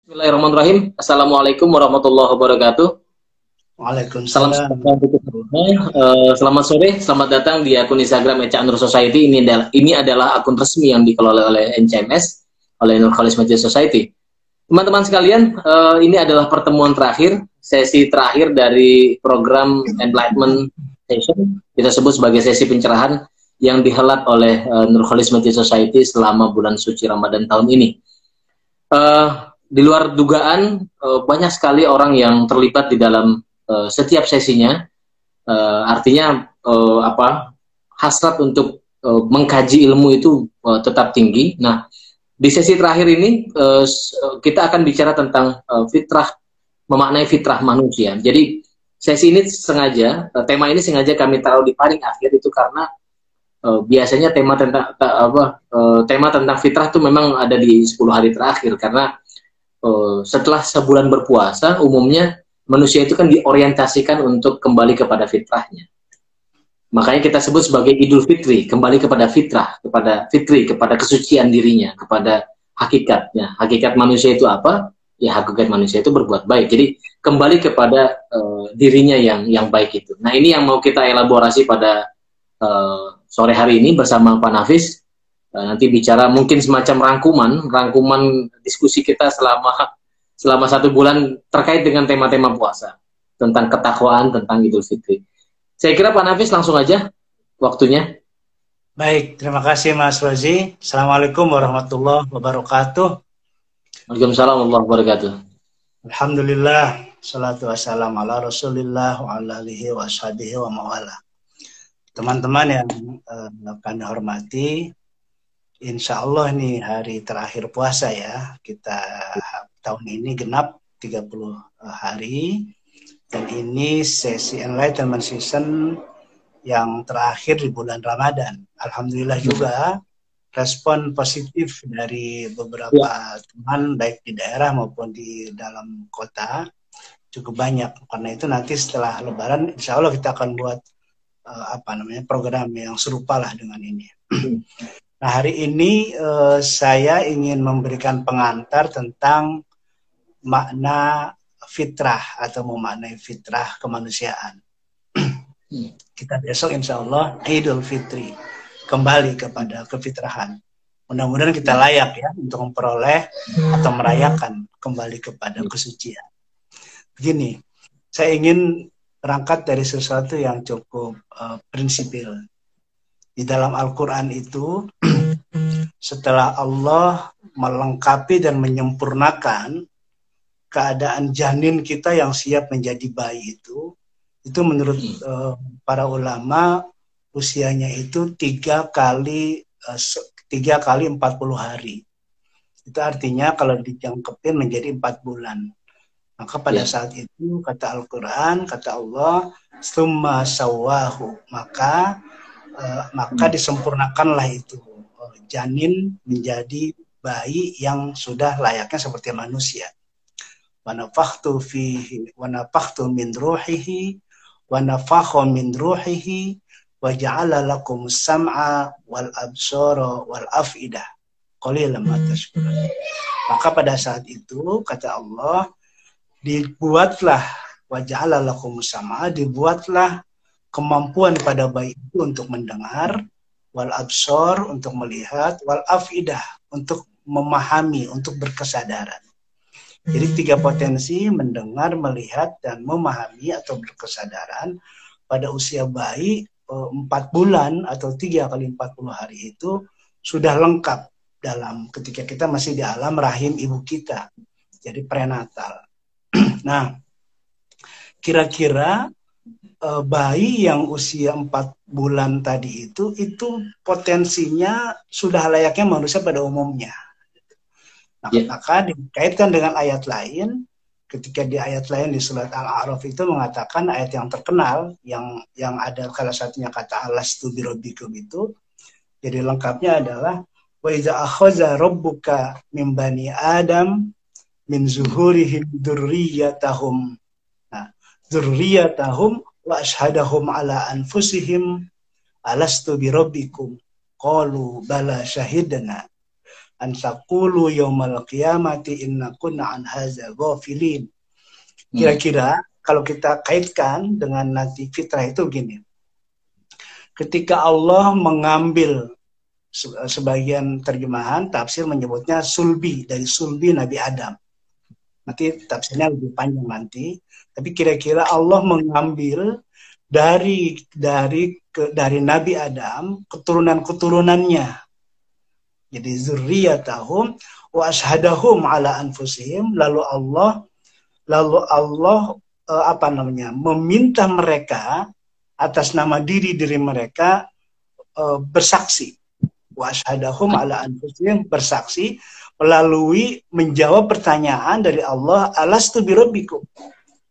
Bismillahirrahmanirrahim. Assalamualaikum warahmatullahi wabarakatuh. Salam Waalaikumsalam. sejahtera untuk kita semua. Selamat sore, selamat datang di akun Instagram Eca Nur Society. Ini adalah akun resmi yang dikelola oleh NCMS, oleh Nur Khalis Media Society. Teman-teman sekalian, ini adalah pertemuan terakhir, sesi terakhir dari program Enlightenment Session. Kita sebut sebagai sesi pencerahan yang dihelat oleh Nur Khalis Media Society selama bulan suci Ramadan tahun ini. Di luar dugaan, banyak sekali orang yang terlibat di dalam setiap sesinya. Artinya hasrat untuk mengkaji ilmu itu tetap tinggi. Nah, di sesi terakhir ini kita akan bicara tentang fitrah, memaknai fitrah manusia. Jadi sesi ini sengaja, tema ini sengaja kami taruh di paling akhir itu karena biasanya tema tentang fitrah itu memang ada di 10 hari terakhir, karena setelah sebulan berpuasa, umumnya manusia itu kan diorientasikan untuk kembali kepada fitrahnya. Makanya kita sebut sebagai Idul Fitri, kembali kepada fitrah, kepada fitri, kepada kesucian dirinya, kepada hakikatnya. Hakikat manusia itu apa? Ya, hakikat manusia itu berbuat baik. Jadi kembali kepada dirinya yang baik itu. Nah, ini yang mau kita elaborasi pada sore hari ini bersama Pak Nafis. Nanti bicara mungkin semacam rangkuman diskusi kita selama 1 bulan terkait dengan tema-tema puasa, tentang ketakwaan, tentang Idul Fitri. Saya kira Pak Nafis langsung aja waktunya. Baik, terima kasih Mas Rozi. Assalamualaikum warahmatullahi wabarakatuh. Waalaikumsalam warahmatullahi wabarakatuh. Alhamdulillah, salatu wassalamu ala rasulillah wa ala alihi wa ashabihi wa mawala. Teman-teman yang kami hormati, insya Allah ini hari terakhir puasa ya. Kita tahun ini genap 30 hari. Dan ini sesi Enlightenment Season yang terakhir di bulan Ramadan. Alhamdulillah juga respon positif dari beberapa teman baik di daerah maupun di dalam kota cukup banyak. Karena itu nanti setelah Lebaran insya Allah kita akan buat program yang serupa lah dengan ini. Nah, hari ini saya ingin memberikan pengantar tentang makna fitrah atau memaknai fitrah kemanusiaan. Kita besok insya Allah Idul Fitri, kembali kepada kefitrahan. Mudah-mudahan kita layak ya untuk memperoleh atau merayakan kembali kepada kesucian. Begini, saya ingin berangkat dari sesuatu yang cukup prinsipil. Di dalam Al-Quran itu, setelah Allah melengkapi dan menyempurnakan keadaan janin kita yang siap menjadi bayi itu menurut para ulama usianya itu 3 kali 40 hari. Itu artinya kalau dijangkepin menjadi 4 bulan. Maka pada saat itu kata Al-Quran, kata Allah, summa sawahu, maka disempurnakanlah itu janin menjadi bayi yang sudah layaknya seperti manusia. Wa nafakhtu fihi wa nafakhtu min ruhihi wa nafakha min ruhihi wa ja'ala lakum sam'a wal absara wal afidah qalilan ma tashkurun. Maka pada saat itu kata Allah, dibuatlah wa ja'ala lakum sam'a, dibuatlah kemampuan pada bayi itu untuk mendengar, wal absor untuk melihat, wal afidah untuk memahami, untuk berkesadaran. Jadi 3 potensi, mendengar, melihat, dan memahami atau berkesadaran pada usia bayi 4 bulan atau 3 kali 40 hari itu sudah lengkap dalam ketika kita masih di alam rahim ibu kita. Jadi prenatal. Nah, kira-kira bayi yang usia 4 bulan tadi itu potensinya sudah layaknya manusia pada umumnya. Maka dikaitkan dengan ayat lain, ketika di ayat lain di surat Al-A'raf itu mengatakan ayat yang terkenal, yang ada salah satunya kata alastu birabbikum itu, jadi lengkapnya adalah wa iza akhadha rabbuka min bani adam min zuhurihim dzurriyyatahum. Nah, dzurriyyatahum wa ashhadahum ala anfusihim alastu birabbikum qalu bala syahidna an taqulu yaumal qiyamati inna kunna an hadza ghafilin. Kira-kira kalau kita kaitkan dengan nanti fitrah itu gini. Ketika Allah mengambil, sebagian terjemahan tafsir menyebutnya sulbi, dari sulbi Nabi Adam. Nanti tafsirnya lebih panjang nanti. Tapi kira-kira Allah mengambil dari Nabi Adam keturunan-keturunannya. Jadi zurriyatahum wa ashhadahum ala anfusihim, lalu Allah meminta mereka atas nama diri mereka bersaksi. Wa ashhadahum ala anfusihim, bersaksi melalui menjawab pertanyaan dari Allah, alastu birabbikum,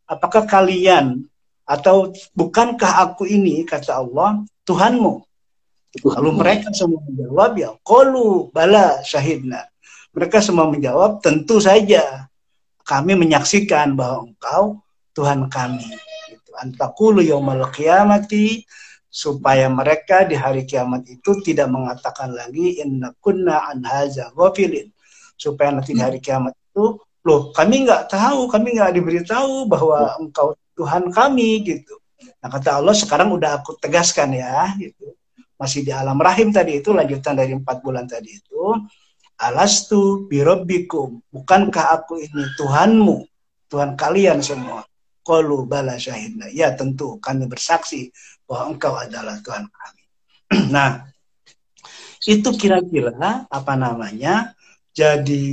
apakah kalian atau bukankah aku ini, kata Allah, Tuhanmu? Lalu mereka semua menjawab, ya qalu bala syahidna. Mereka semua menjawab, tentu saja kami menyaksikan bahwa engkau Tuhan kami. Antaqulu yaumal qiyamati, supaya mereka di hari kiamat itu tidak mengatakan lagi inna kunna an hadza ghafilin. Supaya nanti di hari kiamat itu, loh kami nggak tahu, kami nggak diberitahu bahwa engkau Tuhan kami gitu. Nah kata Allah, sekarang udah aku tegaskan ya gitu. Masih di alam rahim tadi itu, lanjutan dari 4 bulan tadi itu, alastu birabbikum, bukankah aku ini Tuhanmu, Tuhan kalian semua? Qalu bala syahidna, ya tentu kami bersaksi bahwa engkau adalah Tuhan kami. Nah itu kira-kira jadi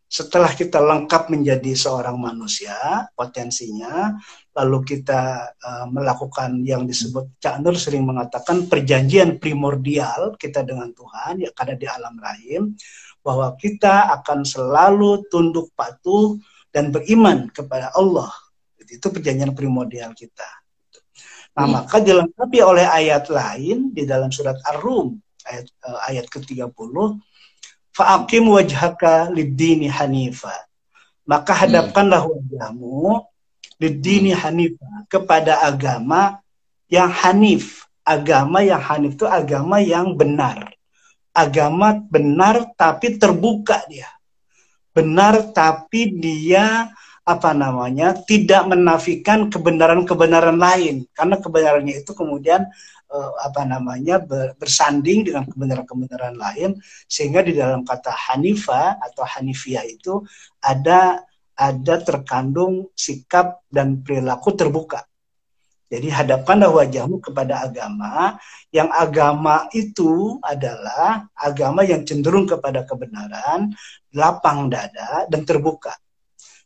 setelah kita lengkap menjadi seorang manusia potensinya, lalu kita melakukan yang disebut, Cak Nur sering mengatakan perjanjian primordial kita dengan Tuhan, ya karena di alam rahim, bahwa kita akan selalu tunduk patuh dan beriman kepada Allah. Itu perjanjian primordial kita. Nah maka dilengkapi oleh ayat lain di dalam surat Ar-Rum, ayat ke-30, fa'aqim wajhaka lid-dini hanifa, maka hadapkanlah wajahmu lid-dini hanifa, kepada agama yang hanif. Agama yang hanif itu agama yang benar. Agama benar tapi terbuka dia. Benar tapi dia tidak menafikan kebenaran-kebenaran lain, karena kebenarannya itu kemudian bersanding dengan kebenaran-kebenaran lain, sehingga di dalam kata Hanifah atau Hanifiyah itu ada terkandung sikap dan perilaku terbuka. Jadi hadapkanlah wajahmu kepada agama, yang agama itu adalah agama yang cenderung kepada kebenaran, lapang dada dan terbuka.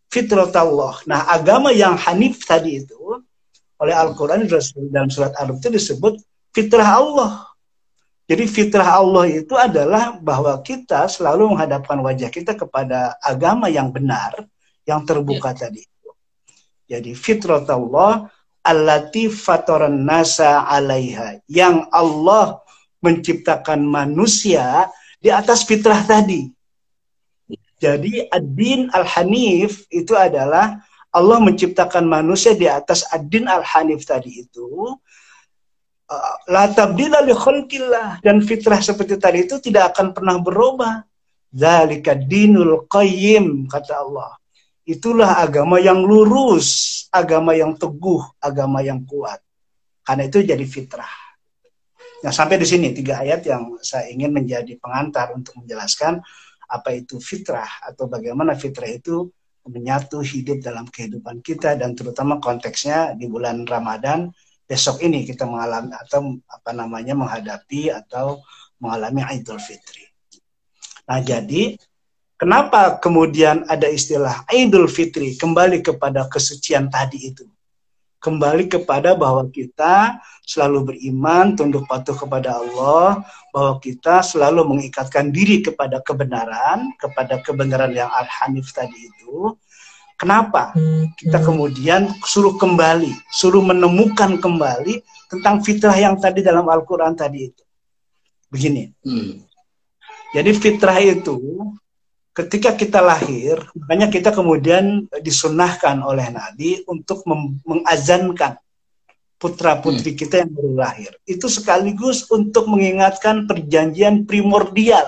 Fitratullah. Nah, agama yang hanif tadi itu oleh Al-Quran dalam surat Ar-Rum itu disebut fitrah Allah. Jadi fitrah Allah itu adalah bahwa kita selalu menghadapkan wajah kita kepada agama yang benar, yang terbuka tadi itu. Jadi fitratullah allati fataran nasa 'alaiha, yang Allah menciptakan manusia di atas fitrah tadi. Jadi ad-din al-hanif itu adalah Allah menciptakan manusia di atas ad-din al-hanif tadi itu. La tabdila li khalqillah, dan fitrah seperti tadi itu tidak akan pernah berubah. Dzalika dinul qayyim, kata Allah. Itulah agama yang lurus, agama yang teguh, agama yang kuat. Karena itu jadi fitrah. Nah, sampai di sini 3 ayat yang saya ingin menjadi pengantar untuk menjelaskan apa itu fitrah, atau bagaimana fitrah itu menyatu hidup dalam kehidupan kita, dan terutama konteksnya di bulan Ramadan besok ini kita mengalami atau menghadapi atau mengalami Idul Fitri. Nah, jadi kenapa kemudian ada istilah Idul Fitri? Kembali kepada kesucian tadi itu. Kembali kepada bahwa kita selalu beriman, tunduk patuh kepada Allah, bahwa kita selalu mengikatkan diri kepada kebenaran yang al-hanif tadi itu. Kenapa? Kita kemudian suruh menemukan kembali tentang fitrah yang tadi dalam Al-Quran tadi itu. Begini. Jadi fitrah itu ketika kita lahir, makanya kita kemudian disunnahkan oleh Nabi untuk mengazankan. putra-putri kita yang baru lahir. Itu sekaligus untuk mengingatkan perjanjian primordial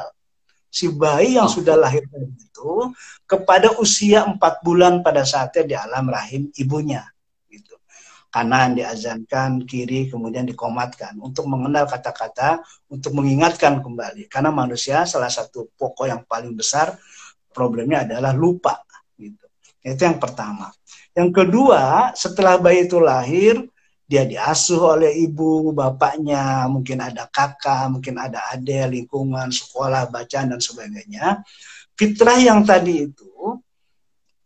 si bayi yang sudah lahir tadi itu kepada usia 4 bulan pada saatnya di alam rahim ibunya. Gitu. Kanan diazankan, kiri kemudian dikomatkan untuk mengenal kata-kata, untuk mengingatkan kembali. Karena manusia salah satu pokok yang paling besar problemnya adalah lupa. Gitu. Itu yang pertama. Yang kedua, setelah bayi itu lahir, dia diasuh oleh ibu, bapaknya, mungkin ada kakak, mungkin ada adik, lingkungan, sekolah, bacaan, dan sebagainya. Fitrah yang tadi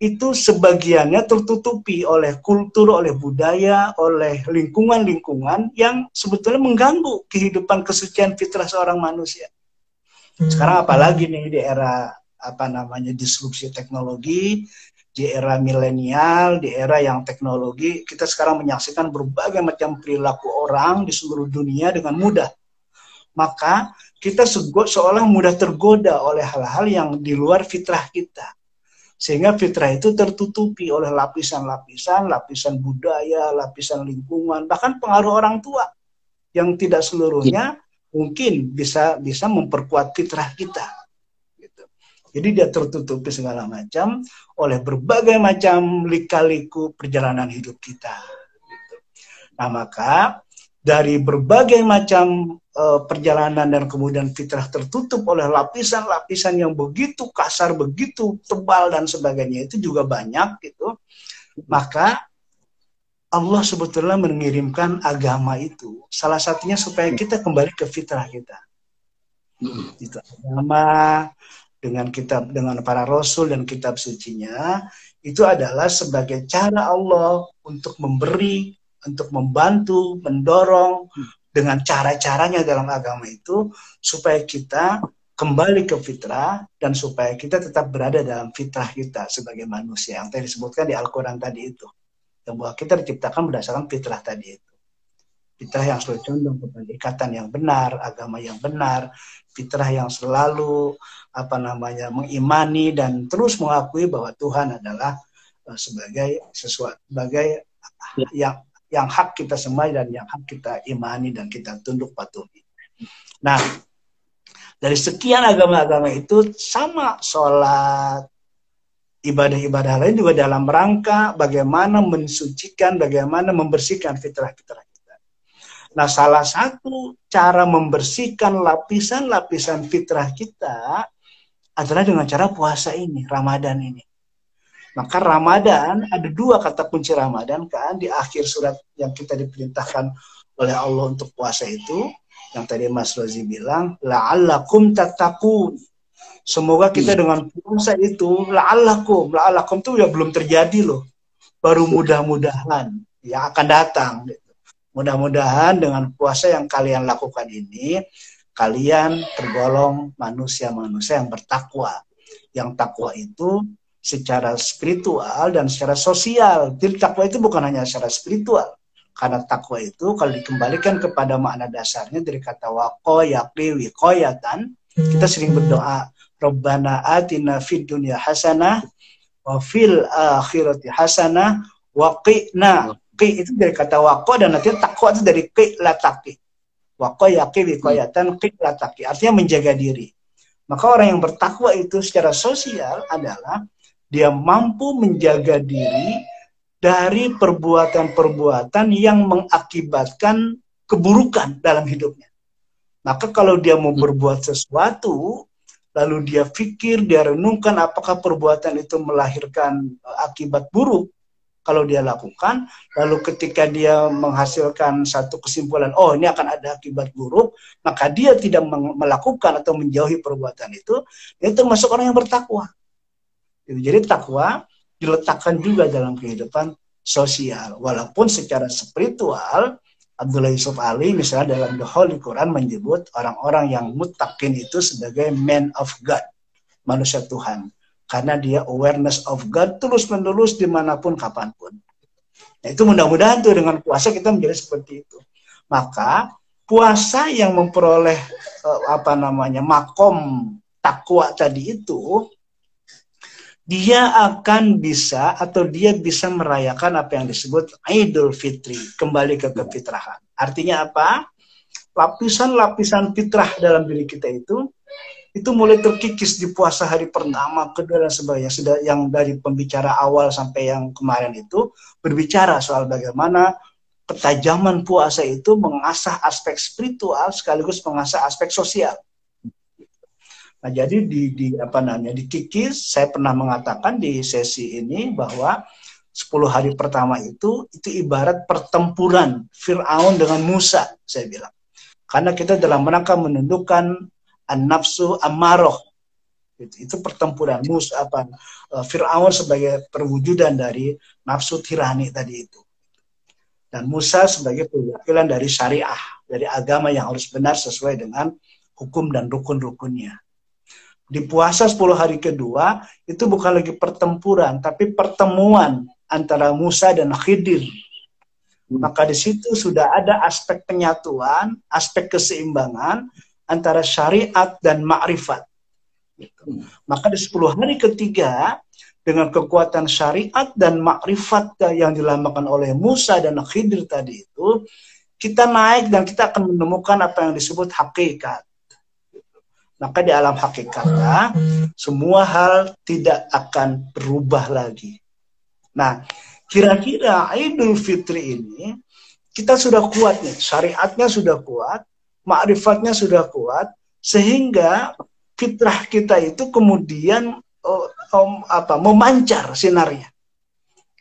itu sebagiannya tertutupi oleh kultur, oleh budaya, oleh lingkungan-lingkungan yang sebetulnya mengganggu kehidupan kesucian fitrah seorang manusia. Sekarang apalagi nih di era disrupsi teknologi, di era milenial, di era yang teknologi, kita sekarang menyaksikan berbagai macam perilaku orang di seluruh dunia dengan mudah. Maka kita seolah mudah tergoda oleh hal-hal yang di luar fitrah kita. Sehingga fitrah itu tertutupi oleh lapisan budaya, lapisan lingkungan, bahkan pengaruh orang tua yang tidak seluruhnya mungkin bisa memperkuat fitrah kita. Jadi dia tertutupi segala macam oleh berbagai macam lika-liku perjalanan hidup kita. Nah maka dari berbagai macam perjalanan dan kemudian fitrah tertutup oleh lapisan-lapisan yang begitu kasar, begitu tebal dan sebagainya itu juga banyak gitu. Maka Allah sebetulnya mengirimkan agama itu salah satunya supaya kita kembali ke fitrah kita. Itu agama dengan para rasul dan kitab sucinya itu adalah sebagai cara Allah untuk memberi, untuk membantu, mendorong dengan cara-caranya dalam agama itu supaya kita kembali ke fitrah dan supaya kita tetap berada dalam fitrah kita sebagai manusia yang tadi disebutkan di Al-Quran tadi itu, yang bahwa kita diciptakan berdasarkan fitrah tadi itu. Fitrah yang selalu condong kepada ikatan yang benar, agama yang benar, fitrah yang selalu mengimani dan terus mengakui bahwa Tuhan adalah sebagai yang hak kita sembah dan yang hak kita imani dan kita tunduk patuhi. Nah, dari sekian agama-agama itu sama sholat, ibadah-ibadah lain juga dalam rangka bagaimana mensucikan, bagaimana membersihkan fitrah-fitrah kita. Nah, salah satu cara membersihkan lapisan-lapisan fitrah kita adalah dengan cara puasa ini, Ramadan ini. Maka Ramadan, ada 2 kata kunci Ramadan kan, di akhir surat yang kita diperintahkan oleh Allah untuk puasa itu, yang tadi Mas Rozi bilang, la'allakum tattaqun. Semoga kita dengan puasa itu, la'allakum itu ya belum terjadi loh. Baru mudah-mudahan, yang akan datang. Mudah-mudahan dengan puasa yang kalian lakukan ini, kalian tergolong manusia-manusia yang bertakwa. Yang takwa itu secara spiritual dan secara sosial. Jadi takwa itu bukan hanya secara spiritual. Karena takwa itu kalau dikembalikan kepada makna dasarnya dari kata waqo, yaqi, wiqoyatan, kita sering berdoa, Rabbana atina fid dunya hasanah, wa fil akhirati hasanah, waqina. Qi itu dari kata waqo dan nanti takwa itu dari qi lataqi. Waqo, yaqi, wiqoyatan, qi lataqi. Artinya menjaga diri. Maka orang yang bertakwa itu secara sosial adalah dia mampu menjaga diri dari perbuatan-perbuatan yang mengakibatkan keburukan dalam hidupnya. Maka kalau dia mau berbuat sesuatu, lalu dia pikir, dia renungkan apakah perbuatan itu melahirkan akibat buruk, kalau dia lakukan, lalu ketika dia menghasilkan satu kesimpulan, oh ini akan ada akibat buruk, maka dia tidak melakukan atau menjauhi perbuatan itu termasuk orang yang bertakwa. Jadi takwa diletakkan juga dalam kehidupan sosial. Walaupun secara spiritual, Abdullah Yusuf Ali misalnya dalam The Holy Quran menyebut orang-orang yang muttaqin itu sebagai men of God, manusia Tuhan. Karena dia awareness of God terus-menerus dimanapun, kapanpun. Nah, itu mudah-mudahan tuh dengan puasa kita menjadi seperti itu. Maka puasa yang memperoleh makom takwa tadi itu dia akan bisa atau dia bisa merayakan apa yang disebut Idul Fitri, kembali ke kefitrahan. Artinya apa? Lapisan-lapisan fitrah dalam diri kita itu mulai terkikis di puasa hari pertama, kedua, dan sebagainya. Sudah yang dari pembicara awal sampai yang kemarin itu berbicara soal bagaimana ketajaman puasa itu mengasah aspek spiritual sekaligus mengasah aspek sosial. Nah, jadi dikikis, saya pernah mengatakan di sesi ini bahwa 10 hari pertama itu ibarat pertempuran Fir'aun dengan Musa, saya bilang. Karena kita dalam rangka menundukkan an-nafsu ammaroh. Itu pertempuran Musa, Fir'aun sebagai perwujudan dari nafsu tirani tadi itu. Dan Musa sebagai perwakilan dari syariah, dari agama yang harus benar sesuai dengan hukum dan rukun-rukunnya. Di puasa 10 hari kedua, itu bukan lagi pertempuran, tapi pertemuan antara Musa dan Khidir. Maka di situ sudah ada aspek penyatuan, aspek keseimbangan antara syariat dan ma'rifat. Maka di 10 hari ketiga, dengan kekuatan syariat dan ma'rifat yang dilambangkan oleh Musa dan Khidir tadi itu, kita naik dan kita akan menemukan apa yang disebut hakikat. Maka di alam hakikatnya, semua hal tidak akan berubah lagi. Nah, kira-kira Idul Fitri ini, kita sudah kuat nih, syariatnya sudah kuat, ma'rifatnya sudah kuat, sehingga fitrah kita itu kemudian memancar sinarnya.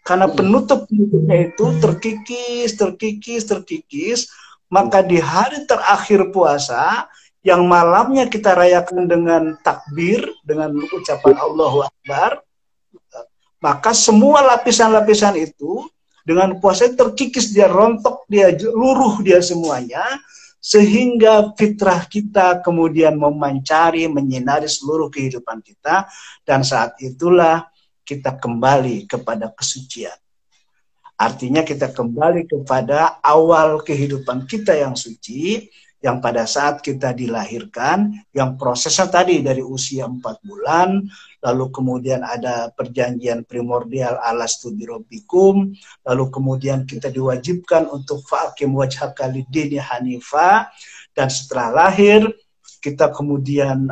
Karena penutup-penutupnya itu terkikis, maka di hari terakhir puasa, yang malamnya kita rayakan dengan takbir, dengan ucapan Allahu Akbar, maka semua lapisan-lapisan itu dengan puasa terkikis, dia rontok, dia luruh dia semuanya, sehingga fitrah kita kemudian memancari, menyinari seluruh kehidupan kita, dan saat itulah kita kembali kepada kesucian. Artinya kita kembali kepada awal kehidupan kita yang suci, yang pada saat kita dilahirkan, yang prosesnya tadi dari usia 4 bulan, lalu kemudian ada perjanjian primordial alastu birabbikum, lalu kemudian kita diwajibkan untuk fa'akim wajhaka lid-dini hanifa, dan setelah lahir kita kemudian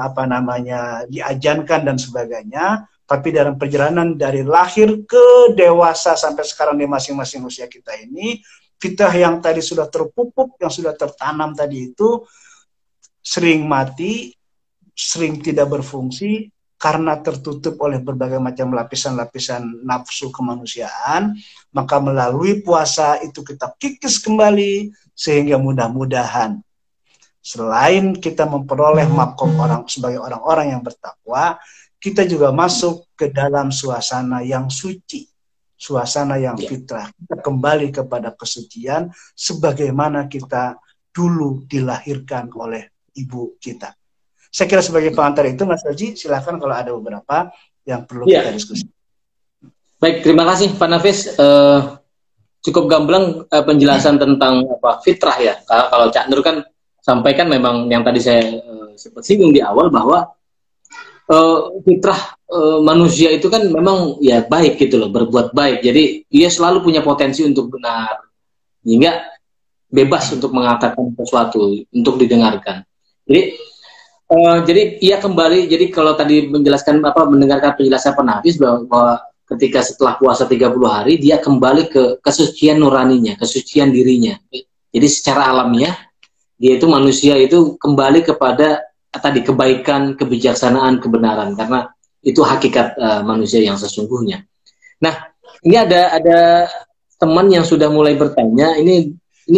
diajankan dan sebagainya. Tapi dalam perjalanan dari lahir ke dewasa sampai sekarang di masing-masing usia kita ini, fitrah yang tadi sudah terpupuk, yang sudah tertanam tadi itu sering mati, sering tidak berfungsi karena tertutup oleh berbagai macam lapisan-lapisan nafsu kemanusiaan. Maka melalui puasa itu kita kikis kembali, sehingga mudah-mudahan selain kita memperoleh makom sebagai orang-orang yang bertakwa, kita juga masuk ke dalam suasana yang suci, suasana yang fitrah. Kita kembali kepada kesucian sebagaimana kita dulu dilahirkan oleh ibu kita. Saya kira sebagai pengantar itu, Mas Haji, silakan kalau ada beberapa yang perlu kita diskusi. Baik, terima kasih Pak Nafis. Cukup gamblang penjelasan tentang fitrah ya. Kalau Cak Nur kan sampaikan memang yang tadi saya sempat singgung di awal bahwa fitrah manusia itu kan memang ya baik gitu loh, berbuat baik. Jadi dia selalu punya potensi untuk benar, hingga bebas untuk mengatakan sesuatu, untuk didengarkan. Jadi ia kembali. Jadi kalau tadi mendengarkan penjelasan Pak Nafis bahwa ketika setelah puasa 30 hari dia kembali ke kesucian nuraninya, kesucian dirinya. Jadi secara alamiah dia itu manusia itu kembali kepada tadi kebaikan, kebijaksanaan, kebenaran, karena itu hakikat manusia yang sesungguhnya. Nah, ini ada teman yang sudah mulai bertanya. Ini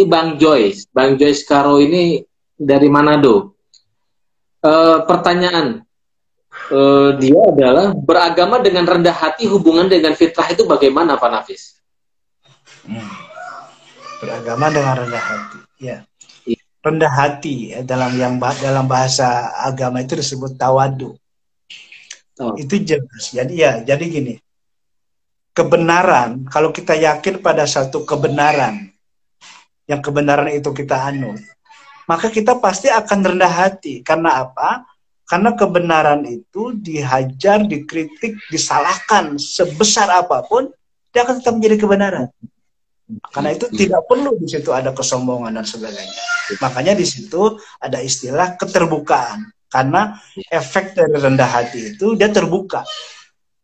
Bang Joyce Karo ini dari Manado. Pertanyaan dia adalah, beragama dengan rendah hati hubungan dengan fitrah itu bagaimana, Pak Nafis? Beragama dengan rendah hati, ya. Rendah hati dalam bahasa agama itu disebut tawadu. Itu jelas. Jadi gini, kebenaran, kalau kita yakin pada satu kebenaran, yang kebenaran itu kita anut, maka kita pasti akan rendah hati. Karena apa? Karena kebenaran itu dihajar, dikritik, disalahkan sebesar apapun, dia akan tetap menjadi kebenaran. Karena itu tidak perlu di situ ada kesombongan dan sebagainya. Makanya di situ ada istilah keterbukaan. Karena efek dari rendah hati itu dia terbuka.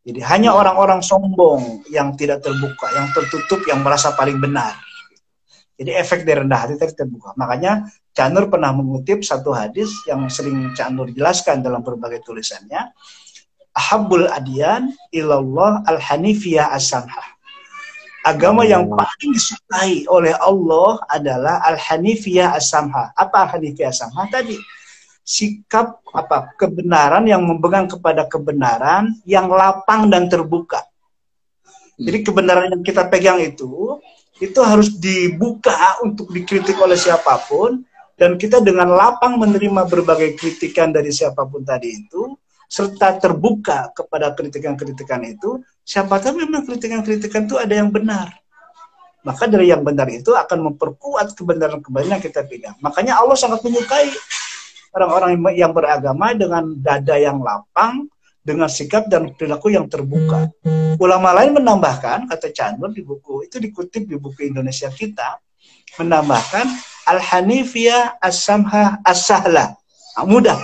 Jadi hanya orang-orang sombong yang tidak terbuka, yang tertutup, yang merasa paling benar. Jadi efek dari rendah hati tadi terbuka. Makanya Cak Nur pernah mengutip satu hadis yang sering Cak Nur jelaskan dalam berbagai tulisannya. Ahabbul adyan ilallah al-hanifiyah as-samhah. Agama yang paling disukai oleh Allah adalah al-hanifiyah as-samhah. Apa al-hanifiyah as-samhah tadi? Sikap kebenaran yang memegang kepada kebenaran yang lapang dan terbuka. Jadi kebenaran yang kita pegang itu harus dibuka untuk dikritik oleh siapapun, dan kita dengan lapang menerima berbagai kritikan dari siapapun tadi itu, serta terbuka kepada kritikan-kritikan itu. Siapa tahu memang kritikan-kritikan itu ada yang benar, maka dari yang benar itu akan memperkuat kebenaran-kebenaran yang kita pegang. Makanya Allah sangat menyukai orang-orang yang beragama dengan dada yang lapang, dengan sikap dan perilaku yang terbuka. Ulama lain menambahkan, kata Cak Nur di buku, itu dikutip di buku Indonesia Kita, menambahkan al-hanifiyah as-samhah as-sahlah. Mudah.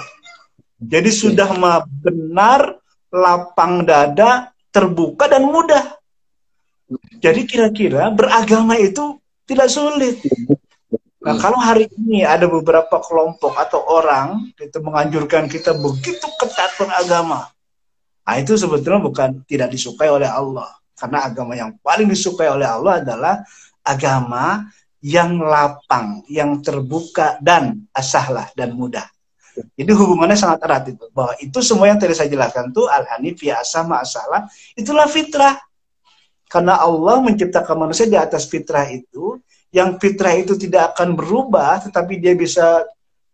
Jadi sudah benar, lapang dada, terbuka dan mudah. Jadi kira-kira beragama itu tidak sulit. Nah, kalau hari ini ada beberapa kelompok atau orang itu menganjurkan kita begitu ketat beragama, nah, itu sebetulnya bukan tidak disukai oleh Allah. Karena agama yang paling disukai oleh Allah adalah agama yang lapang, yang terbuka, dan asahlah, dan mudah. Jadi hubungannya sangat erat itu. Bahwa itu semua yang tadi saya jelaskan itu al-hanifiyah as-samhah as-sahlah, itulah fitrah. Karena Allah menciptakan manusia di atas fitrah itu, yang fitrah itu tidak akan berubah, tetapi dia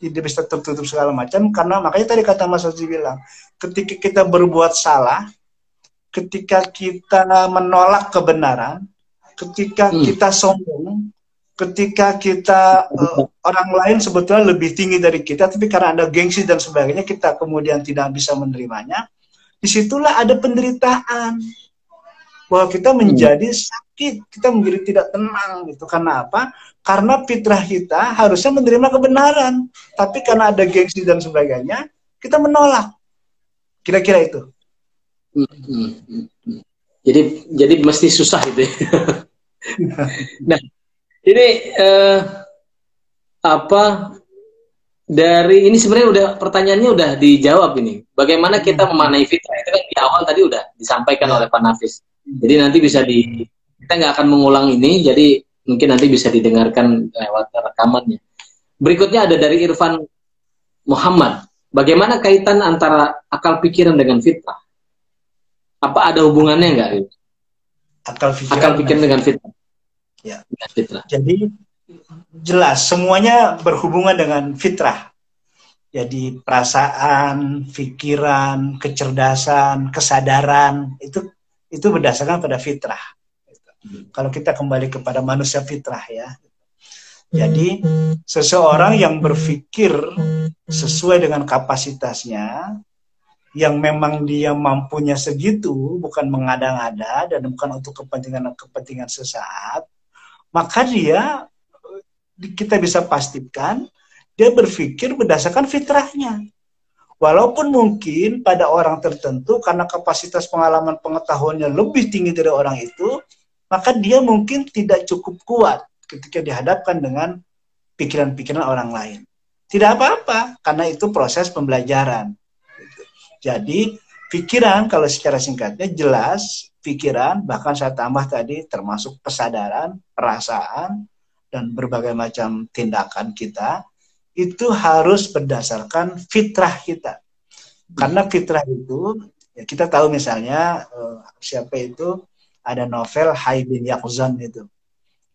tidak bisa tertutup segala macam. Karena makanya tadi kata Mas Ozi bilang, ketika kita berbuat salah, ketika kita menolak kebenaran, ketika kita sombong, ketika kita orang lain sebetulnya lebih tinggi dari kita, tapi karena ada gengsi dan sebagainya, kita kemudian tidak bisa menerimanya. Disitulah ada penderitaan, bahwa kita menjadi sakit, kita menjadi tidak tenang gitu. Karena apa? Karena fitrah kita harusnya menerima kebenaran, tapi karena ada gengsi dan sebagainya, kita menolak. Kira-kira itu. Jadi mesti susah itu. Nah, ini dari ini sebenarnya udah pertanyaannya udah dijawab ini. Bagaimana kita memaknai fitrah itu kan di awal tadi udah disampaikan oleh Pak Nafis. Jadi nanti bisa kita nggak akan mengulang ini, jadi mungkin nanti bisa didengarkan lewat rekamannya. Berikutnya ada dari Irfan Muhammad. Bagaimana kaitan antara akal pikiran dengan fitrah? Apa ada hubungannya nggak? Akal pikiran dengan fitrah. Ya. Fitrah. Jadi jelas semuanya berhubungan dengan fitrah. Jadi perasaan, pikiran, kecerdasan, kesadaran itu berdasarkan pada fitrah. Kalau kita kembali kepada manusia fitrah ya. Jadi seseorang yang berpikir sesuai dengan kapasitasnya, yang memang dia mampunya segitu, bukan mengada-ngada dan bukan untuk kepentingan sesaat, maka kita bisa pastikan dia berpikir berdasarkan fitrahnya. Walaupun mungkin pada orang tertentu karena kapasitas pengalaman pengetahuannya lebih tinggi dari orang itu, maka dia mungkin tidak cukup kuat ketika dihadapkan dengan pikiran-pikiran orang lain. Tidak apa-apa, karena itu proses pembelajaran. Jadi pikiran kalau secara singkatnya jelas, pikiran bahkan saya tambah tadi termasuk kesadaran, perasaan, dan berbagai macam tindakan kita, itu harus berdasarkan fitrah kita. Karena fitrah itu, ya kita tahu misalnya, siapa itu, ada novel Hai bin Yaqzan itu.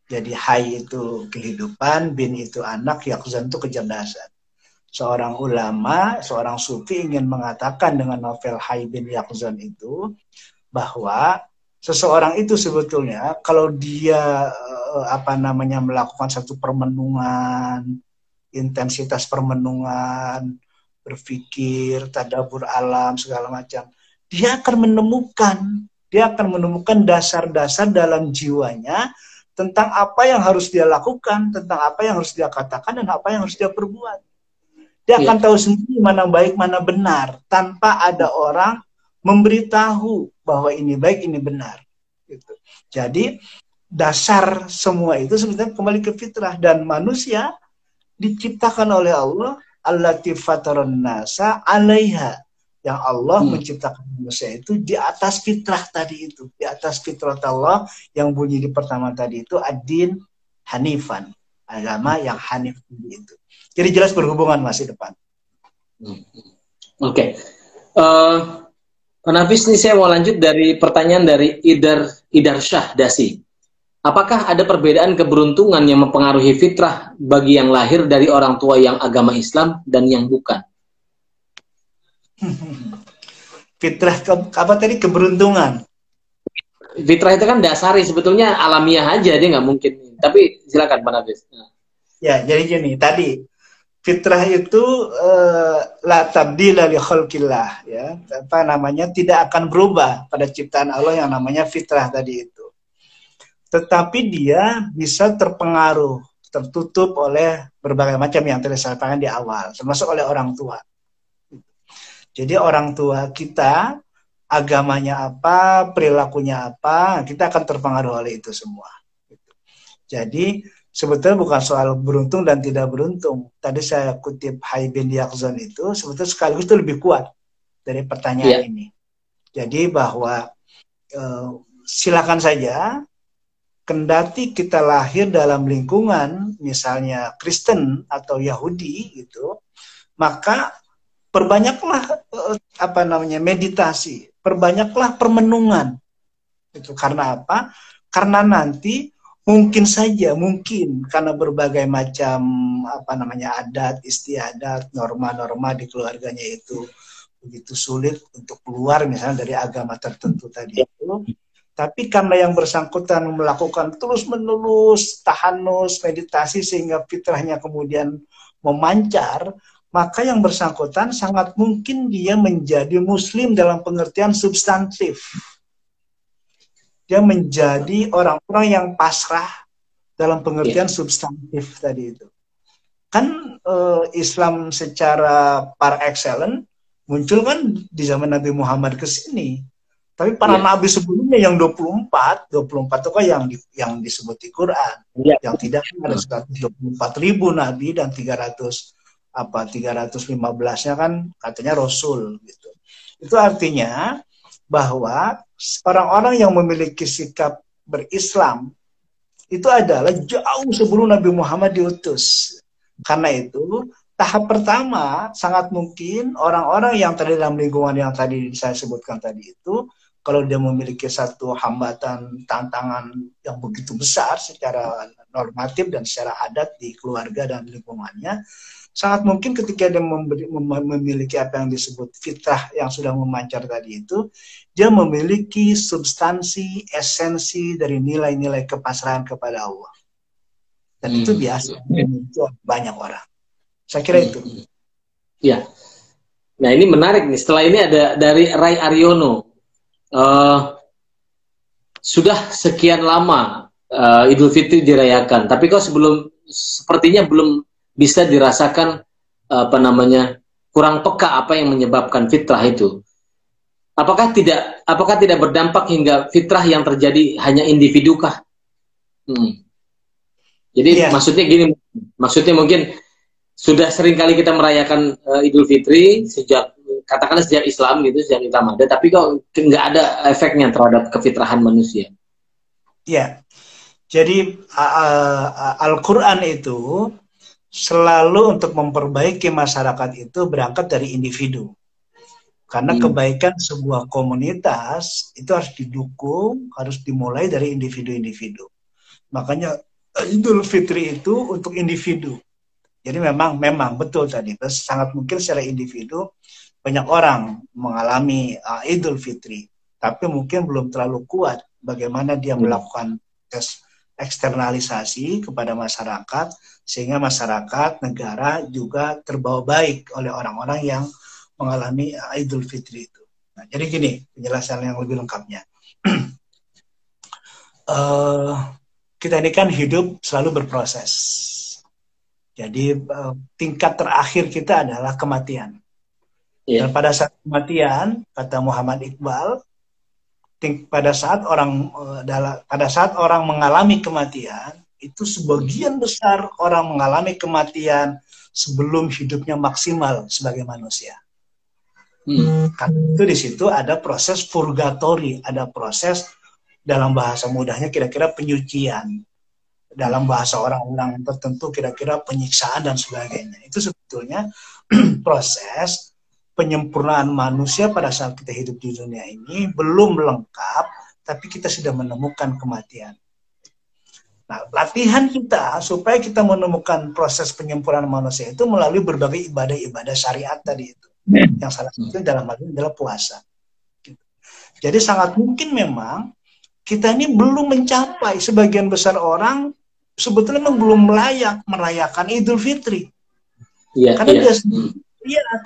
Jadi Hai itu kehidupan, bin itu anak, Yaqzan itu kecerdasan. Seorang ulama, seorang sufi ingin mengatakan dengan novel Hai bin Yaqzan itu, bahwa seseorang itu sebetulnya, kalau dia melakukan satu permenungan, intensitas permenungan, berpikir, tadabbur alam segala macam, dia akan menemukan dasar-dasar dalam jiwanya tentang apa yang harus dia lakukan, tentang apa yang harus dia katakan, dan apa yang harus dia perbuat. Dia akan tahu sendiri mana baik, mana benar, tanpa ada orang memberitahu bahwa ini baik, ini benar. Gitu. Jadi dasar semua itu sebenarnya kembali ke fitrah, dan manusia diciptakan oleh Allah, allati fataran nasa 'alaiha, yang Allah menciptakan manusia itu di atas fitrah tadi itu, di atas fitrah Allah yang bunyi di pertama tadi itu ad-din hanifan, agama yang hanif itu. Jadi jelas berhubungan masih depan. Oke. Pak Nafis, ini saya mau lanjut dari pertanyaan dari Idar Syah Dasi. Apakah ada perbedaan keberuntungan yang mempengaruhi fitrah bagi yang lahir dari orang tua yang agama Islam dan yang bukan? Fitrah apa tadi, keberuntungan? Fitrah itu kan dasari, sebetulnya alamiah aja, dia nggak mungkin. Tapi silakan Pak Nafis. Ya, jadi gini, tadi fitrah itu la tabdila li khalqillah, ya. Apa namanya? Tidak akan berubah pada ciptaan Allah yang namanya fitrah tadi itu. Tetapi dia bisa terpengaruh, tertutup oleh berbagai macam yang tadi saya katakan di awal, termasuk oleh orang tua. Jadi orang tua kita, agamanya apa, perilakunya apa, kita akan terpengaruh oleh itu semua. Jadi sebetulnya bukan soal beruntung dan tidak beruntung. Tadi saya kutip Hai bin Yaqzan itu, sebetulnya sekaligus itu lebih kuat dari pertanyaan ini. Jadi bahwa silakan saja, kendati kita lahir dalam lingkungan misalnya Kristen atau Yahudi gitu, maka perbanyaklah meditasi, perbanyaklah permenungan. Itu karena apa? Karena nanti mungkin karena berbagai macam adat istiadat, norma-norma di keluarganya itu begitu sulit untuk keluar misalnya dari agama tertentu tadi itu. Tapi karena yang bersangkutan melakukan terus-menerus tahanus, meditasi sehingga fitrahnya kemudian memancar, maka yang bersangkutan sangat mungkin dia menjadi muslim dalam pengertian substantif. Dia menjadi orang-orang yang pasrah dalam pengertian substantif tadi itu. Kan Islam secara par excellence muncul kan di zaman Nabi Muhammad ke sini. Tapi para nabi sebelumnya yang 24 itu kan yang disebut di Quran. Yang tidak ada 124.000 nabi dan 315-nya kan katanya rasul gitu. Itu artinya bahwa orang-orang yang memiliki sikap berislam itu adalah jauh sebelum Nabi Muhammad diutus. Karena itu tahap pertama sangat mungkin orang-orang yang tadi dalam lingkungan yang tadi saya sebutkan tadi itu, kalau dia memiliki satu hambatan, tantangan yang begitu besar secara normatif dan secara adat di keluarga dan lingkungannya, sangat mungkin ketika dia memiliki apa yang disebut fitrah yang sudah memancar tadi itu, dia memiliki substansi, esensi dari nilai-nilai kepasrahan kepada Allah. Dan itu biasa, itu banyak orang. Saya kira itu. Ya. Nah ini menarik nih, setelah ini ada dari Ray Aryono. Sudah sekian lama Idul Fitri dirayakan, tapi kok sepertinya belum bisa dirasakan kurang peka apa yang menyebabkan fitrah itu. Apakah tidak berdampak hingga fitrah yang terjadi hanya individukah? Jadi maksudnya mungkin sudah sering kali kita merayakan Idul Fitri katakanlah sejak Islam gitu, sejak Islam ada, tapi kok nggak ada efeknya terhadap kefitrahan manusia. Ya, jadi Al-Quran itu selalu untuk memperbaiki masyarakat itu berangkat dari individu. Karena kebaikan sebuah komunitas itu harus didukung, harus dimulai dari individu-individu. Makanya Idul Fitri itu untuk individu. Jadi memang betul tadi, sangat mungkin secara individu banyak orang mengalami Idul Fitri, tapi mungkin belum terlalu kuat bagaimana dia melakukan tes eksternalisasi kepada masyarakat, sehingga masyarakat, negara juga terbawa baik oleh orang-orang yang mengalami Idul Fitri itu. Nah, jadi gini, penjelasan yang lebih lengkapnya. Kita ini kan hidup selalu berproses. Jadi tingkat terakhir kita adalah kematian. Dan pada saat kematian, kata Muhammad Iqbal, pada saat orang mengalami kematian, itu sebagian besar orang mengalami kematian sebelum hidupnya maksimal sebagai manusia. Karena itu di situ ada proses purgatori, ada proses, dalam bahasa mudahnya kira-kira penyucian, dalam bahasa orang-orang tertentu kira-kira penyiksaan dan sebagainya. Itu sebetulnya proses penyempurnaan manusia pada saat kita hidup di dunia ini belum lengkap, tapi kita sudah menemukan kematian. Nah, latihan kita supaya kita menemukan proses penyempurnaan manusia itu melalui berbagai ibadah-ibadah syariat tadi itu. Yang salah satu dalam hal ini adalah puasa. Jadi sangat mungkin memang kita ini belum mencapai, sebagian besar orang sebetulnya memang belum layak merayakan Idul Fitri. Karena dia sendiri,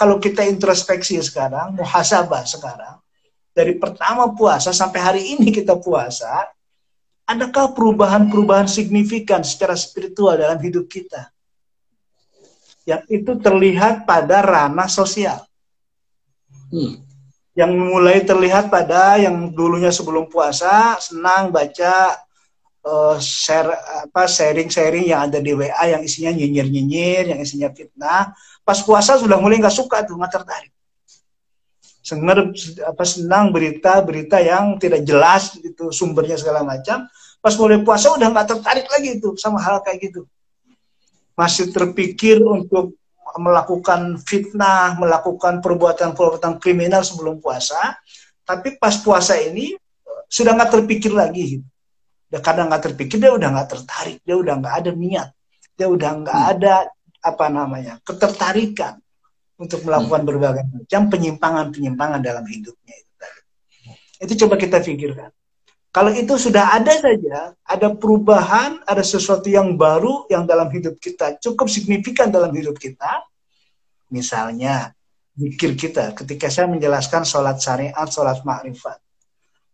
kalau kita introspeksi sekarang, muhasabah sekarang, dari pertama puasa sampai hari ini kita puasa, adakah perubahan-perubahan signifikan secara spiritual dalam hidup kita? Yang itu terlihat pada ranah sosial. Yang mulai terlihat pada yang dulunya sebelum puasa, senang baca sharing-sharing yang ada di WA yang isinya nyinyir-nyinyir, yang isinya fitnah. Pas puasa sudah mulai nggak suka tuh, nggak tertarik. Senang berita-berita yang tidak jelas itu sumbernya segala macam. Pas mulai puasa udah nggak tertarik lagi itu sama hal kayak gitu. Masih terpikir untuk melakukan fitnah, melakukan perbuatan-perbuatan kriminal sebelum puasa. Tapi pas puasa ini sudah nggak terpikir lagi. Karena nggak terpikir, dia udah nggak tertarik, dia udah nggak ada niat, dia udah nggak ada ketertarikan untuk melakukan berbagai macam penyimpangan-penyimpangan dalam hidupnya itu. Itu coba kita pikirkan. Kalau itu sudah ada saja, ada perubahan, ada sesuatu yang baru yang dalam hidup kita cukup signifikan dalam hidup kita. Misalnya zikir kita ketika saya menjelaskan sholat syariat, sholat ma'rifat,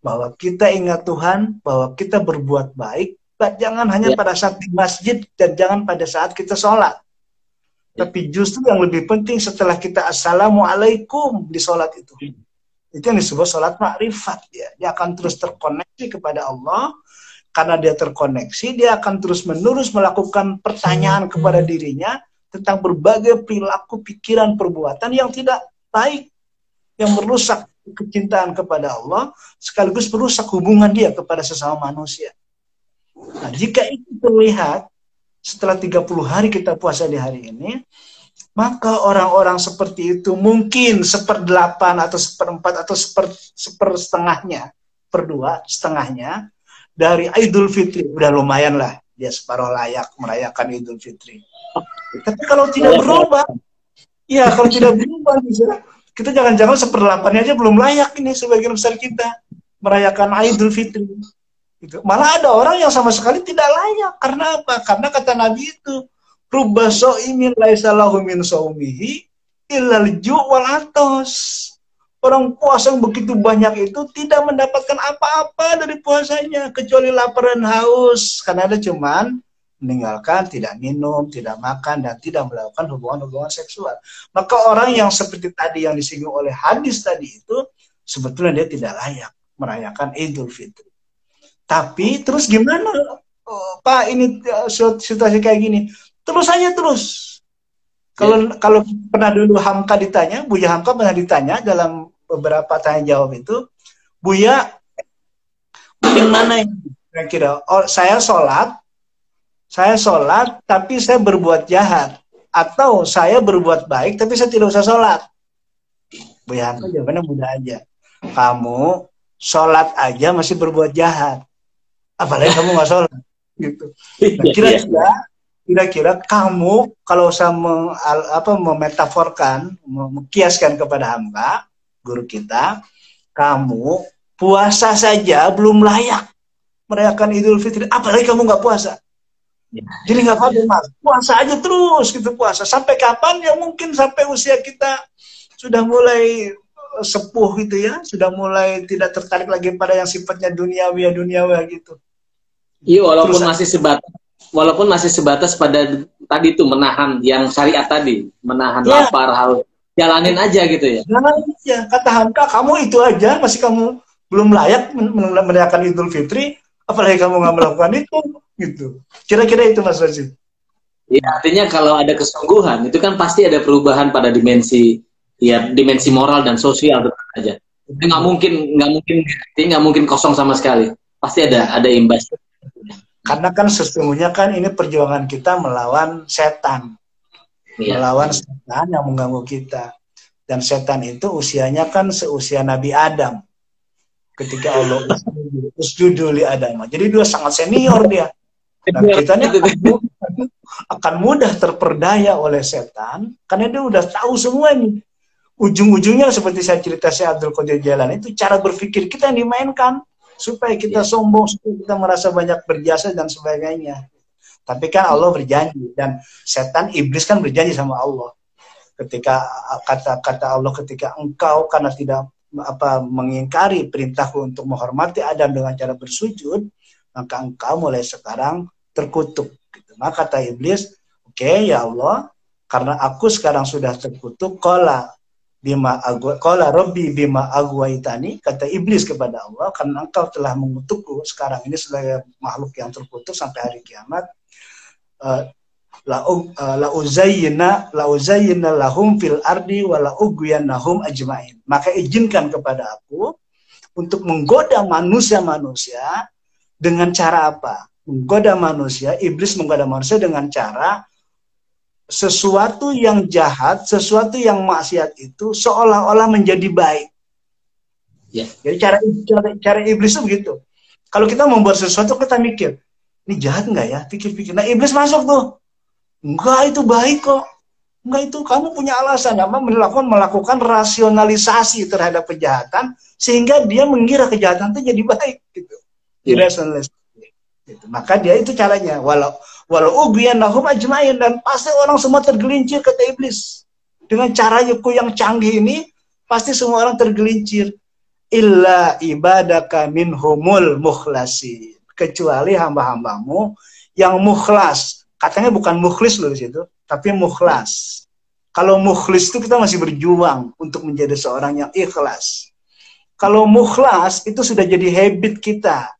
bahwa kita ingat Tuhan, bahwa kita berbuat baik, jangan hanya pada saat di masjid dan jangan pada saat kita sholat. Tapi justru yang lebih penting setelah kita assalamualaikum di sholat itu. Itu yang disebut sholat ma'rifat. Dia akan terus terkoneksi kepada Allah. Karena dia terkoneksi, dia akan terus-menerus melakukan pertanyaan kepada dirinya tentang berbagai perilaku, pikiran, perbuatan yang tidak baik, yang merusak kecintaan kepada Allah, sekaligus merusak hubungan dia kepada sesama manusia. Nah, jika itu terlihat setelah 30 hari kita puasa di hari ini, maka orang-orang seperti itu mungkin 1/8 atau 1/4 atau setengahnya, 1/2 dari Idul Fitri. Udah lumayan lah, dia separuh layak merayakan Idul Fitri. Tapi kalau tidak berubah, kalau tidak berubah, kita jangan-jangan 1/8 aja belum layak ini sebagian besar kita merayakan Idul Fitri. Gitu. Malah ada orang yang sama sekali tidak layak. Karena apa? Karena kata Nabi itu, rubba sha'imin laisa lahu min shaumihi illal ju' wal atos. Orang puasa yang begitu banyak itu tidak mendapatkan apa-apa dari puasanya kecuali lapar dan haus. Karena ada cuman meninggalkan tidak minum, tidak makan, dan tidak melakukan hubungan-hubungan seksual. Maka orang yang seperti tadi yang disinggung oleh hadis tadi itu sebetulnya dia tidak layak merayakan Idul Fitri. Tapi terus gimana, Pak, ini situasi kayak gini? Terus aja terus. Kalau pernah dulu Hamka ditanya, Buya Hamka pernah ditanya dalam beberapa tanya jawab itu, Buya, bagaimana ini? Kira-kira, saya sholat, tapi saya berbuat jahat, atau saya berbuat baik, tapi saya tidak usah sholat. Buya Hamka jawabannya mudah aja. Kamu sholat aja masih berbuat jahat. Apalagi kamu nggak sholat, gitu. Nah, kira-kira kamu kalau saya memetaforkan, mengkiaskan kepada Hamka, guru kita, kamu puasa saja belum layak merayakan Idul Fitri, apalagi kamu nggak puasa. Jadi nggak apa-apa, Mas. Puasa aja terus gitu, puasa. Sampai kapan? Ya mungkin sampai usia kita sudah mulai sepuh gitu ya, sudah mulai tidak tertarik lagi pada yang sifatnya duniawi gitu. Iya, walaupun masih sebatas pada tadi itu menahan yang syariat tadi, menahan lapar, haus, jalanin aja gitu ya. Jalanin aja. Kata Hamka, kamu itu aja masih kamu belum layak merayakan Idul Fitri, apalagi kamu nggak melakukan itu, gitu. Kira-kira itu Mas Rasid. Ya, artinya kalau ada kesungguhan, itu kan pasti ada perubahan pada dimensi moral dan sosial tentu saja. Itu nggak mungkin kosong sama sekali. Pasti ada imbas. Karena kan sesungguhnya kan ini perjuangan kita melawan setan. Melawan setan yang mengganggu kita. Dan setan itu usianya kan seusia Nabi Adam. Ketika Allah usjudu li Adam. Jadi dia sangat senior dia. Dan kita akan mudah terperdaya oleh setan karena dia udah tahu semua ini. Ujung-ujungnya seperti saya cerita Syekh Abdul Qadir Jailani, itu cara berpikir kita yang dimainkan supaya kita sombong, supaya kita merasa banyak berjasa dan sebagainya. Tapi kan Allah berjanji, dan setan iblis kan berjanji sama Allah. Ketika kata Allah, ketika engkau karena tidak mengingkari perintahku untuk menghormati Adam dengan cara bersujud, maka engkau mulai sekarang terkutuk. Gitu. Maka kata iblis, oke, ya Allah, karena aku sekarang sudah terkutuk, qala Rabbi bima agwaitani, kata iblis kepada Allah, karena engkau telah mengutukku sekarang ini sebagai makhluk yang terkutuk sampai hari kiamat, la uzayyina lahum fil ardi wa la ughwiyannahum ajmain. Maka izinkan kepada aku untuk menggoda manusia-manusia dengan cara apa? Menggoda manusia, iblis menggoda manusia dengan cara sesuatu yang jahat, sesuatu yang maksiat itu seolah-olah menjadi baik. Jadi cara iblis itu begitu. Kalau kita membuat sesuatu, kita mikir, ini jahat nggak ya? Pikir-pikir. Nah, iblis masuk tuh. Enggak, itu baik kok. Enggak, itu kamu punya alasan apa melakukan rasionalisasi terhadap kejahatan sehingga dia mengira kejahatan itu jadi baik gitu. Irrationalisasi. Gitu. Maka dia itu caranya, walau ughwiyannahum ajmain, dan pasti orang semua tergelincir, kata iblis. Dengan caranya yang canggih ini, pasti semua orang tergelincir. Illa ibadaka minhumul mukhlasin. Kecuali hamba-hambamu yang mukhlas. Katanya bukan mukhlis loh di situ, tapi mukhlas. Kalau mukhlis itu kita masih berjuang untuk menjadi seorang yang ikhlas. Kalau mukhlas itu sudah jadi habit kita.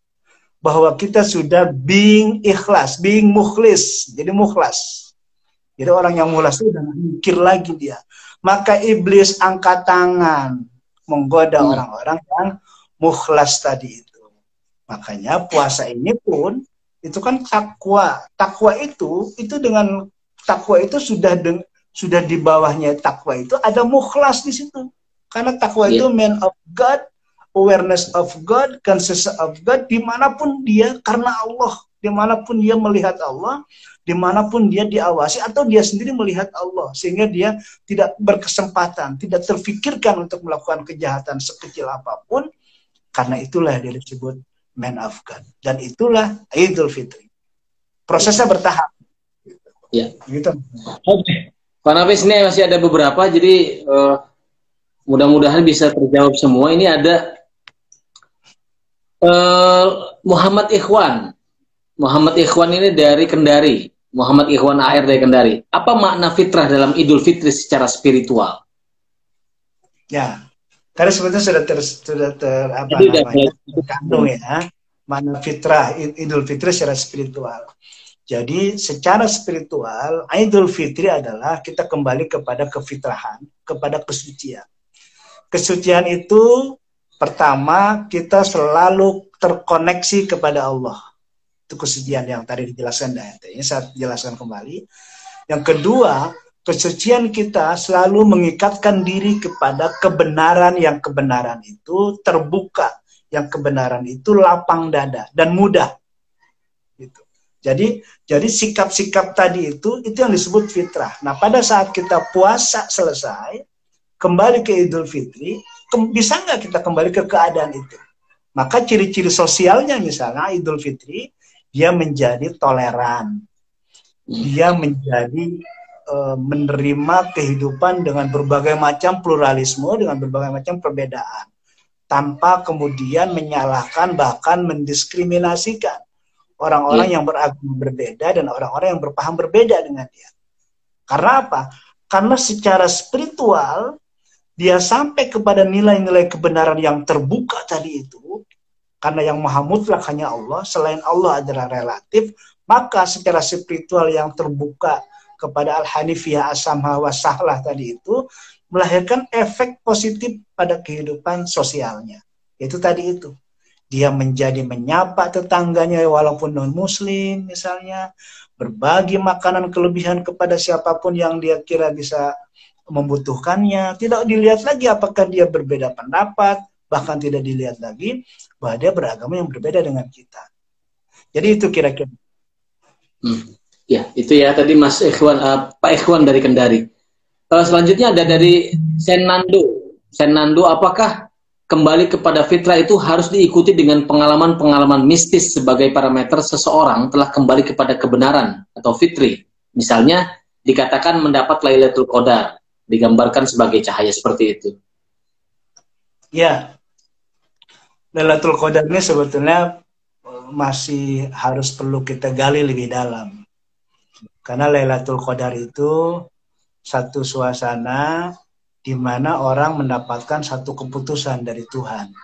Bahwa kita sudah being ikhlas, being mukhlis, jadi mukhlas. Jadi orang yang mukhlas itu udah mikir lagi dia. Maka iblis angkat tangan menggoda orang-orang yang mukhlas tadi itu. Makanya puasa ini pun itu kan takwa. Takwa itu dengan takwa itu sudah di bawahnya takwa itu ada mukhlas di situ. Karena takwa itu man of God, awareness of God, consciousness of God, dimanapun dia karena Allah, dimanapun dia melihat Allah, dimanapun dia diawasi atau dia sendiri melihat Allah, sehingga dia tidak berkesempatan, tidak terfikirkan untuk melakukan kejahatan sekecil apapun, karena itulah dia disebut man of God, dan itulah Idul Fitri. Prosesnya bertahap. Ya. Gitu. Oke. Pak Nafis, ini masih ada beberapa, jadi mudah-mudahan bisa terjawab semua. Ini ada Muhammad Ikhwan. Muhammad Ikhwan ini dari Kendari. Muhammad Ikhwan AR dari Kendari. Apa makna fitrah dalam Idul Fitri secara spiritual? Ya, tadi sebetulnya sudah terkandung ya. Makna fitrah Idul Fitri secara spiritual. Jadi secara spiritual Idul Fitri adalah kita kembali kepada kefitrahan, kepada kesucian. Kesucian itu pertama, kita selalu terkoneksi kepada Allah. Itu kesucian yang tadi dijelaskan. Ini saya jelaskan kembali. Yang kedua, kesucian kita selalu mengikatkan diri kepada kebenaran, yang kebenaran itu terbuka, yang kebenaran itu lapang dada dan mudah. Gitu. Jadi sikap-sikap tadi itu yang disebut fitrah. Nah, pada saat kita puasa selesai, kembali ke Idul Fitri, bisa nggak kita kembali ke keadaan itu? Maka ciri-ciri sosialnya misalnya Idul Fitri, dia menjadi toleran. Dia menjadi menerima kehidupan dengan berbagai macam pluralisme, dengan berbagai macam perbedaan. Tanpa kemudian menyalahkan, bahkan mendiskriminasikan orang-orang yang beragama berbeda dan orang-orang yang berpaham berbeda dengan dia. Karena apa? Karena secara spiritual, dia sampai kepada nilai-nilai kebenaran yang terbuka tadi itu, karena yang maha mutlak hanya Allah, selain Allah adalah relatif, maka secara spiritual yang terbuka kepada Al-Hanifiyah As-Samha wa Sahlah tadi itu, melahirkan efek positif pada kehidupan sosialnya. Itu tadi itu. Dia menjadi menyapa tetangganya walaupun non-muslim misalnya, berbagi makanan kelebihan kepada siapapun yang dia kira bisa membutuhkannya. Tidak dilihat lagi apakah dia berbeda pendapat, bahkan tidak dilihat lagi bahwa dia beragama yang berbeda dengan kita. Jadi itu kira-kira. Ya, itu ya tadi Mas Ikhwan, Pak Ikhwan dari Kendari. Selanjutnya ada dari Senando. Senando, apakah kembali kepada fitrah itu harus diikuti dengan pengalaman-pengalaman mistis sebagai parameter seseorang telah kembali kepada kebenaran atau fitri? Misalnya, dikatakan mendapat Lailatul Qadar, digambarkan sebagai cahaya seperti itu. Ya, Lailatul Qadar ini sebetulnya masih harus perlu kita gali lebih dalam. Karena Lailatul Qadar itu satu suasana di mana orang mendapatkan satu keputusan dari Tuhan.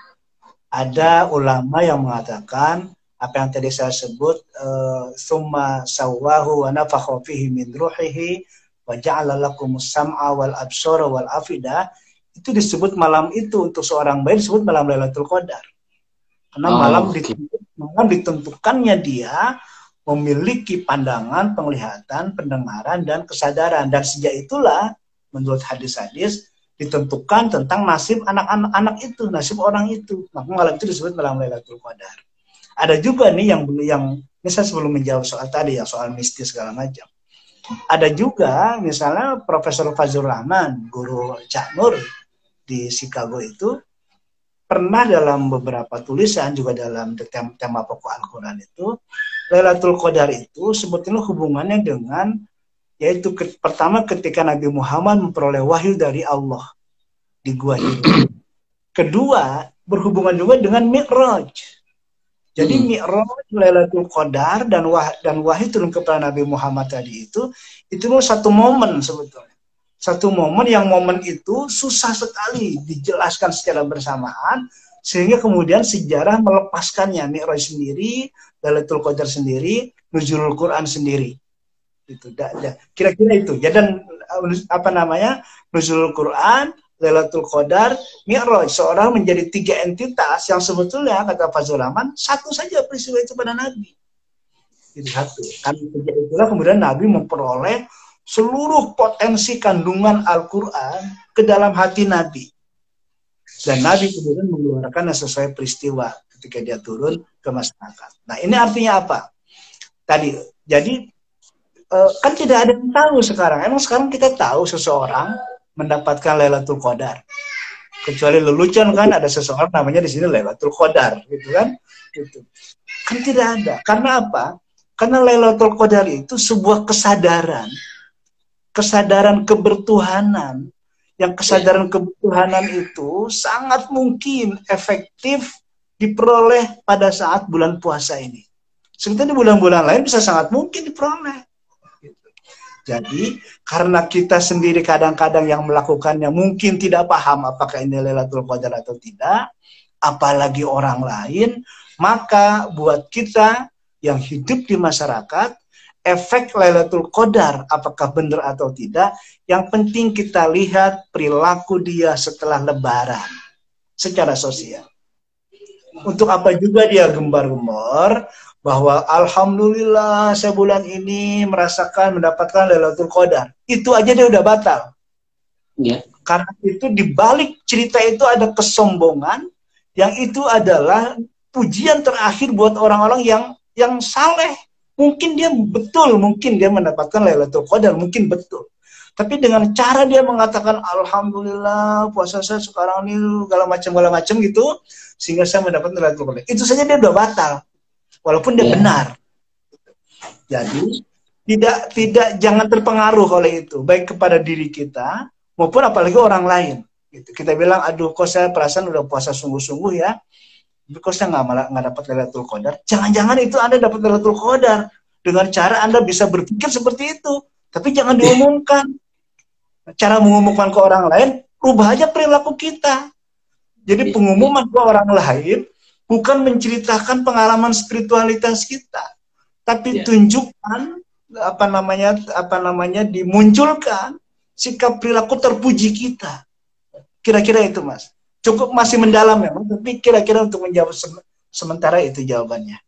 Ada ulama yang mengatakan apa yang tadi saya sebut, summa sawwahu wa nafakha fihi min ruhihi wa ja'ala lakumus sam'a wal absara wal afida, itu disebut malam itu untuk seorang bayi disebut malam Lailatul Qadar. Karena malam ditentukannya dia memiliki pandangan, penglihatan, pendengaran, dan kesadaran. Dan sejak itulah, menurut hadis-hadis, ditentukan tentang nasib anak-anak itu, nasib orang itu. Maka malam itu disebut malam Lailatul Qadar. Ada juga nih yang misalnya sebelum menjawab soal tadi, ya soal mistis segala macam. Ada juga, misalnya Profesor Fazlur Rahman, guru Cak Nur di Chicago itu, pernah dalam beberapa tulisan, juga dalam tema pokok Al-Quran itu, Lailatul Qadar itu sebetulnya hubungannya dengan, yaitu pertama ketika Nabi Muhammad memperoleh wahyu dari Allah di Gua Hira. Kedua, berhubungan juga dengan Mi'raj. Jadi Mi'raj, Lailatul Qadar, dan wahyu turun kepada Nabi Muhammad tadi itu satu momen sebetulnya. Satu momen yang momen itu susah sekali dijelaskan secara bersamaan, sehingga kemudian sejarah melepaskannya, Mi'raj sendiri, Lailatul Qadar sendiri, Nuzulul Quran sendiri. Itu kira-kira itu. Ya, dan Nuzulul Quran, Lailatul Qadar, Mi'raj, seorang menjadi tiga entitas yang sebetulnya kata Fazlur Rahman satu saja peristiwa itu pada Nabi. Itu satu. Kan sejak itulah kemudian Nabi memperoleh seluruh potensi kandungan Al-Quran ke dalam hati Nabi. Dan Nabi kemudian mengeluarkan sesuai peristiwa ketika dia turun ke masyarakat. Nah, ini artinya apa? Tadi, jadi kan tidak ada yang tahu sekarang. Emang sekarang kita tahu seseorang mendapatkan Lailatul Qadar. Kecuali lelucon kan ada seseorang namanya di sini Lailatul Qadar, gitu kan? Gitu. Kan tidak ada. Karena apa? Karena Lailatul Qadar itu sebuah kesadaran kebertuhanan. Yang kesadaran kebertuhanan itu sangat mungkin efektif diperoleh pada saat bulan puasa ini. Sementara di bulan-bulan lain bisa sangat mungkin diperoleh. Jadi, karena kita sendiri kadang-kadang yang melakukannya mungkin tidak paham apakah ini Lailatul Qadar atau tidak, apalagi orang lain, maka buat kita yang hidup di masyarakat, efek Lailatul Qadar apakah benar atau tidak, yang penting kita lihat perilaku dia setelah Lebaran secara sosial. Untuk apa juga dia gembar-gembar bahwa alhamdulillah saya bulan ini merasakan mendapatkan Lailatul Qadar. Itu aja dia udah batal. Ya. Karena itu di balik cerita itu ada kesombongan, yang itu adalah pujian terakhir buat orang-orang yang saleh. Mungkin dia betul, mungkin dia mendapatkan Lailatul Qadar, mungkin betul. Tapi dengan cara dia mengatakan alhamdulillah puasa saya sekarang ini segala macam gitu, sehingga saya mendapat Lailatul Qadar. Itu saja dia udah batal, walaupun dia benar. Jadi tidak jangan terpengaruh oleh itu, baik kepada diri kita maupun apalagi orang lain. Gitu. Kita bilang, aduh kok saya perasaan udah puasa sungguh-sungguh ya, tapi kok saya nggak dapat Lailatul Qadar. Jangan-jangan itu Anda dapat Lailatul Qadar dengan cara Anda bisa berpikir seperti itu, tapi jangan diumumkan. Cara mengumumkan ke orang lain, rubah aja perilaku kita. Jadi pengumuman ke orang lain bukan menceritakan pengalaman spiritualitas kita, tapi tunjukkan apa namanya dimunculkan sikap perilaku terpuji kita. Kira-kira itu, Mas. Cukup masih mendalam ya, tapi kira-kira untuk menjawab sementara itu jawabannya.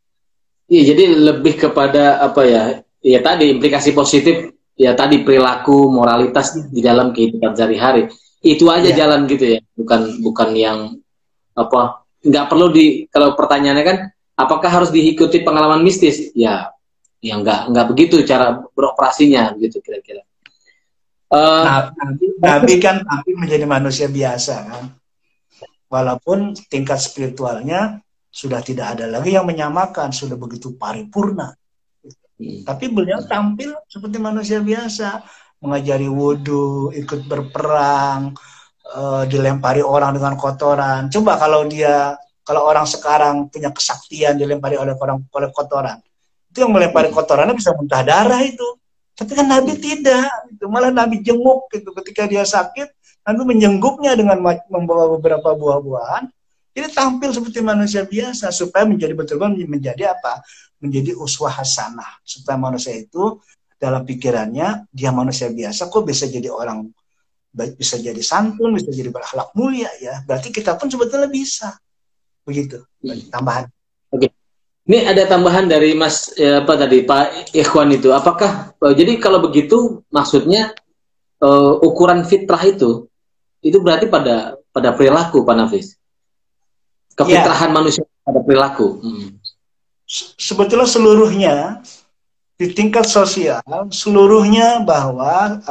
Iya, jadi lebih kepada apa ya? Ya tadi implikasi positif, ya tadi perilaku, moralitas di dalam kehidupan sehari-hari. Itu aja jalan gitu ya. Bukan yang apa? Nggak perlu kalau pertanyaannya kan, apakah harus diikuti pengalaman mistis? Ya nggak begitu cara beroperasinya gitu kira-kira. Nabi kan menjadi manusia biasa kan, walaupun tingkat spiritualnya sudah tidak ada lagi yang menyamakan, sudah begitu paripurna. Tapi beliau tampil seperti manusia biasa, mengajari wudhu, ikut berperang, dilempari orang dengan kotoran. Coba kalau orang sekarang punya kesaktian dilempari oleh kotoran, itu yang melempari kotorannya bisa muntah darah itu. Tapi kan Nabi tidak, itu malah Nabi jenguk gitu. Ketika dia sakit, Nabi menjengguknya dengan membawa beberapa buah-buahan. Jadi tampil seperti manusia biasa supaya menjadi betul-betul menjadi apa? Menjadi uswah hasanah, supaya manusia itu dalam pikirannya dia manusia biasa kok bisa jadi orang baik, bisa jadi santun, bisa jadi berakhlak mulia ya. Berarti kita pun sebetulnya bisa. Begitu. Tambahan. Oke. Ini ada tambahan dari Mas Pak Ikhwan itu. Apakah jadi kalau begitu maksudnya ukuran fitrah itu berarti pada perilaku, Pak Nafis? Kefitrahan manusia pada perilaku. Sebetulnya seluruhnya di tingkat sosial, seluruhnya bahwa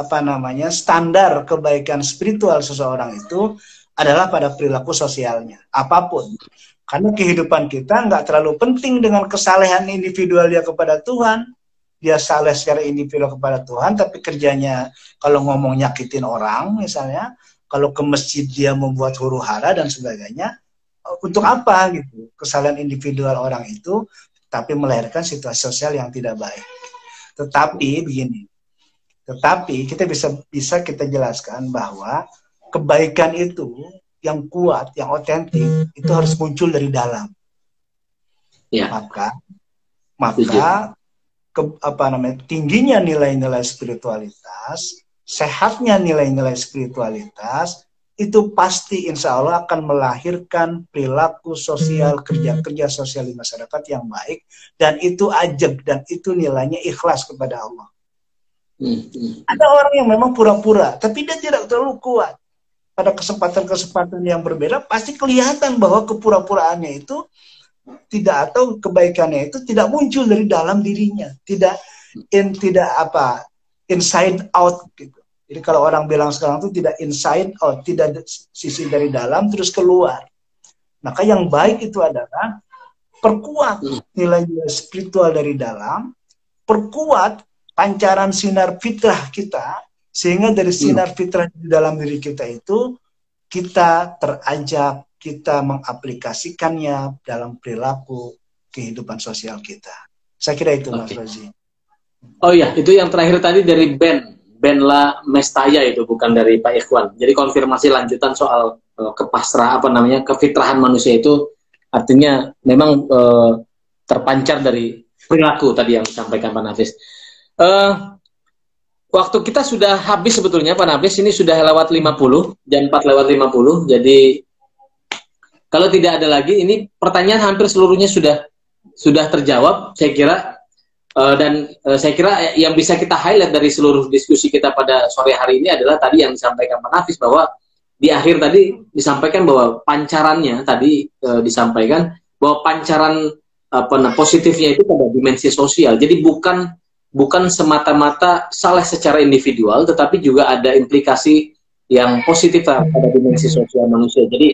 standar kebaikan spiritual seseorang itu adalah pada perilaku sosialnya, apapun. Karena kehidupan kita nggak terlalu penting dengan kesalehan individual dia kepada Tuhan. Dia saleh secara individual kepada Tuhan, tapi kerjanya kalau ngomong nyakitin orang misalnya, kalau ke masjid dia membuat huru hara dan sebagainya. Untuk apa gitu? Kesalahan individual orang itu, tapi melahirkan situasi sosial yang tidak baik. Tetapi begini, kita bisa kita jelaskan bahwa kebaikan itu yang kuat, yang otentik, itu harus muncul dari dalam. Ya. Maka tingginya nilai-nilai spiritualitas, sehatnya nilai-nilai spiritualitas, itu pasti insya Allah akan melahirkan perilaku sosial, kerja-kerja sosial di masyarakat yang baik, dan itu ajab, dan itu nilainya ikhlas kepada Allah. Ada orang yang memang pura-pura, tapi dia tidak terlalu kuat. Pada kesempatan-kesempatan yang berbeda, pasti kelihatan bahwa kepura-puraannya itu tidak, atau kebaikannya itu tidak muncul dari dalam dirinya, tidak inside out gitu. Jadi kalau orang bilang sekarang itu tidak inside out, tidak sisi dari dalam terus keluar. Maka yang baik itu adalah perkuat nilai-nilai spiritual dari dalam, perkuat pancaran sinar fitrah kita, sehingga dari sinar fitrah di dalam diri kita itu, kita terajak, kita mengaplikasikannya dalam perilaku kehidupan sosial kita. Saya kira itu, Mas Rozi. Oh iya, itu yang terakhir tadi dari Ben La Mestaya itu, bukan dari Pak Ikhwan. Jadi konfirmasi lanjutan soal kefitrahan manusia itu artinya memang terpancar dari perilaku tadi yang disampaikan Pak Nafis. Waktu kita sudah habis sebetulnya Pak Nafis, ini sudah lewat 50, jam 4:50. Jadi kalau tidak ada lagi, ini pertanyaan hampir seluruhnya sudah terjawab, saya kira. Dan saya kira yang bisa kita highlight dari seluruh diskusi kita pada sore hari ini adalah tadi yang disampaikan Pak Nafis, bahwa di akhir tadi disampaikan bahwa pancarannya tadi disampaikan bahwa pancaran positifnya itu pada dimensi sosial. Jadi bukan bukan semata-mata salah secara individual, tetapi juga ada implikasi yang positif pada dimensi sosial manusia. Jadi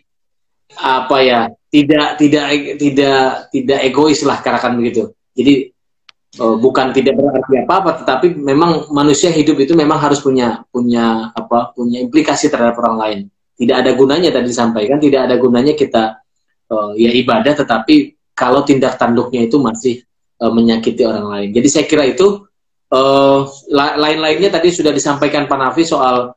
apa ya, tidak egois lah katakan begitu. Jadi bukan tidak berarti apa-apa, tetapi memang manusia hidup itu memang harus punya implikasi terhadap orang lain. Tidak ada gunanya, tadi disampaikan, tidak ada gunanya kita ya ibadah, tetapi kalau tindak tanduknya itu masih menyakiti orang lain. Jadi saya kira itu lain-lainnya tadi sudah disampaikan Pak Nafi soal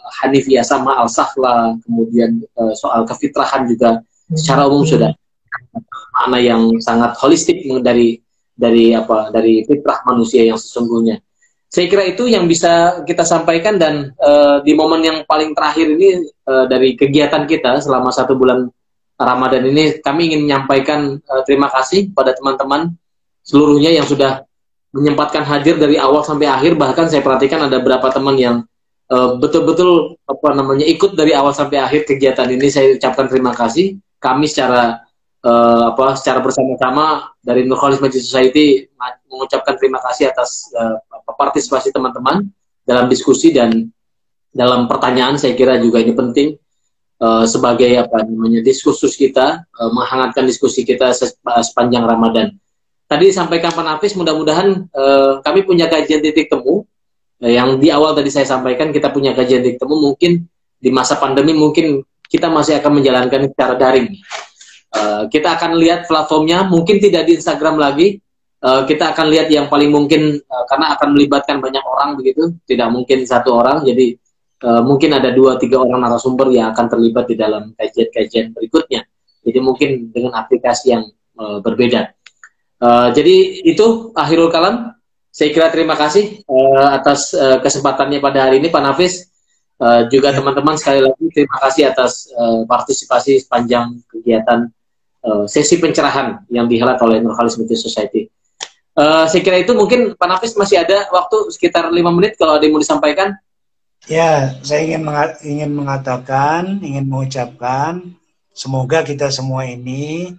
Hanifiyah sama al-Sahla, kemudian soal kefitrahan juga secara umum sudah makna yang sangat holistik dari fitrah manusia yang sesungguhnya. Saya kira itu yang bisa kita sampaikan, dan di momen yang paling terakhir ini dari kegiatan kita selama 1 bulan Ramadan ini, kami ingin menyampaikan terima kasih pada teman-teman seluruhnya yang sudah menyempatkan hadir dari awal sampai akhir. Bahkan saya perhatikan ada beberapa teman yang betul-betul ikut dari awal sampai akhir kegiatan ini. Saya ucapkan terima kasih. Kami secara bersama-sama dari Nurkholis Masjid Society mengucapkan terima kasih atas partisipasi teman-teman dalam diskusi dan dalam pertanyaan. Saya kira juga ini penting sebagai diskursus kita, menghangatkan diskusi kita sepanjang Ramadan. Tadi disampaikan Pak Nafis, mudah-mudahan kami punya kajian titik temu yang di awal tadi saya sampaikan. Kita punya kajian titik temu, mungkin di masa pandemi mungkin kita masih akan menjalankan secara daring. Kita akan lihat platformnya, mungkin tidak di Instagram lagi. Kita akan lihat yang paling mungkin, karena akan melibatkan banyak orang begitu, tidak mungkin 1 orang. Jadi mungkin ada 2-3 orang narasumber yang akan terlibat di dalam kajian-kajian berikutnya. Jadi mungkin dengan aplikasi yang berbeda. Jadi itu akhirul kalam. Saya kira terima kasih atas kesempatannya pada hari ini Pak Nafis. Juga teman-teman, sekali lagi terima kasih atas partisipasi sepanjang kegiatan sesi pencerahan yang dihelat oleh Nurkholis Masjid Society. Saya kira itu, mungkin Pak Nafis masih ada waktu sekitar 5 menit kalau ada yang mau disampaikan. Ya, saya ingin mengucapkan semoga kita semua ini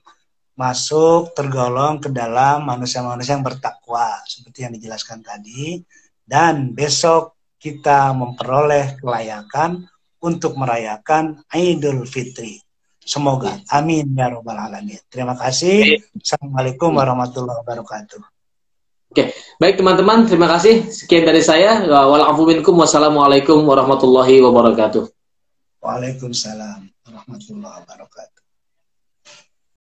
masuk tergolong ke dalam manusia-manusia yang bertakwa seperti yang dijelaskan tadi, dan besok kita memperoleh kelayakan untuk merayakan Idul Fitri. Semoga. Amin ya robbal alamin. Terima kasih. Assalamualaikum warahmatullahi wabarakatuh. Oke, baik teman-teman, terima kasih. Sekian dari saya. Walafu minkum. Wassalamualaikum warahmatullahi wabarakatuh. Waalaikumsalam warahmatullahi wabarakatuh.